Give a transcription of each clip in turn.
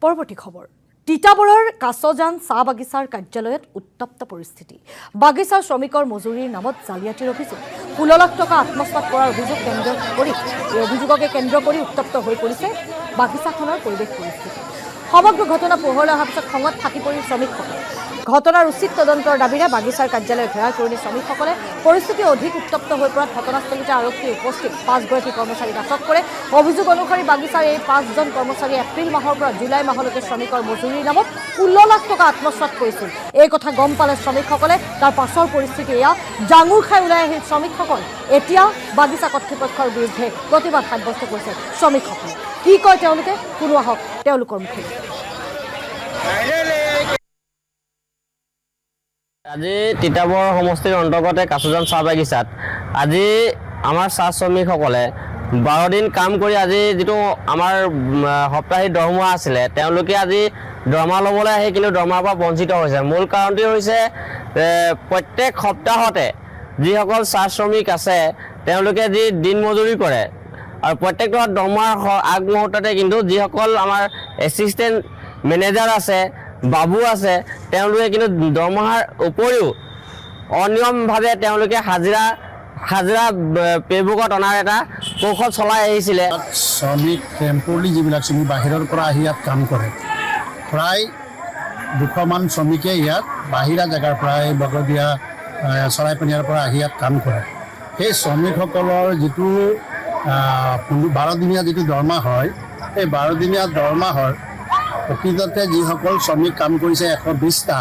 পৰৱৰ্তী খবৰ তিতাবৰৰ কাছজান চাহ বাগিচাৰ কাৰ্যালয়ত উত্তপ্ত পৰিস্থিতি বাগিচাৰ শ্ৰমিকৰ মজুৰিৰ নামত জালিয়াতিৰ অভিযোগ 16 লাখ টকা আত্মসাৎ কৰাৰ অভিযোগ কেন্দ্ৰ কৰি এই অভিযোগকে কেন্দ্ৰ কৰি উত্তপ্ত হৈ পৰিছে বাগিচাখনৰ পৰিৱেশ পৰিস্থিতি সমগ্ৰ ঘটনা পোহৰলৈ অহাৰ পিছত খঙত ফাটি পৰি শ্ৰমিকসকল ঘটনাৰ উচিত তদন্তৰ দাবীৰে বাগিচাৰ কাৰ্যালয় ঘেৰাও কৰি শ্ৰমিকসকলে পৰিস্থিতি অধিক উত্তপ্ত হৈ পৰাত ঘটনাস্থলীতে আৰক্ষী উপস্থিত 5 গৰাকী কৰ্মচাৰীক আটক কৰে অভিযোগ অনুসৰি বাগিচাৰ এই 5জন কৰ্মচাৰী এপ্ৰিল মাহৰ পৰা জুলাই মাহলৈকে শ্ৰমিকৰ মজুৰিৰ নামত 16 লাখ টকা আত্মসাৎ কৰিছিল এই কথা গম পালে শ্ৰমিকসকলে তাৰ পাছৰ পৰিস্থিতি এয়া জাঙুৰ খাই ওলাই আহিল শ্ৰমিকসকল এতিয়া বাগিচা কৰ্তৃপক্ষৰ বিৰুদ্ধে প্ৰতিবাদ সাব্যস্ত কৰিছে শ্ৰমিকসকলে কি কয় তেওঁলোকে শুনো আহক তেওঁলোকৰ মুখে আজি তিতাবৰ সমষ্টিৰ অন্তৰ্গত কাছজান চাহ বাগিচাত আজি আমাৰ চাহ শ্ৰমিকসকলে 12 দিন কাম কৰি আজি যেটো আমাৰ সপ্তাহিক দৰমহা আছিলে তেওঁলোকে আজি দৰমহা ল'বলৈ আহে কিন্তু দৰমহাৰ পৰা বঞ্চিত হৈছে মূল কাৰণটো হৈছে প্ৰত্যেক সপ্তাহতে যিসকল চাহ শ্ৰমিক আছে তেওঁলোকে যি দিন মজুৰি কৰে আৰু প্ৰত্যেকটো দৰমহাৰ আগমুহূৰ্ততে কিন্তু যিসকল আমাৰ এছিষ্টেণ্ট মেনেজাৰ আছে বাবু আছে তেওঁলোকে কিন্তু দৰমহাৰ উপৰিও অনিয়মভাৱে তেওঁলোকে হাজিৰা পেবুকত অনাৰ এটা কৌশল চলাই আহিছিলে শ্ৰমিক টেম্পৰাৰী যিবিলাক শ্ৰমিক বাহিৰৰ পৰা আহি ইয়াত কাম কৰে প্ৰায় 200 মান শ্ৰমিকে ইয়াত বাহিৰা জেগাৰ পৰা বগদিয়া চৰাইপানীয়াৰ পৰা আহি ইয়াত কাম কৰে সেই শ্ৰমিকসকলৰ যিটো 12 দিনীয়া যিটো দৰমহা হয় এই 12 দিনীয়া দৰমহাৰ প্ৰকৃততে যিসকল শ্ৰমিক কাম কৰিছে 120টা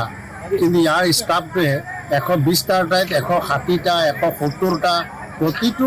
কিন্তু ইয়াৰ ষ্টাফটোৱে 120টাৰ ঠাইত 160টা 170টা প্ৰতিটো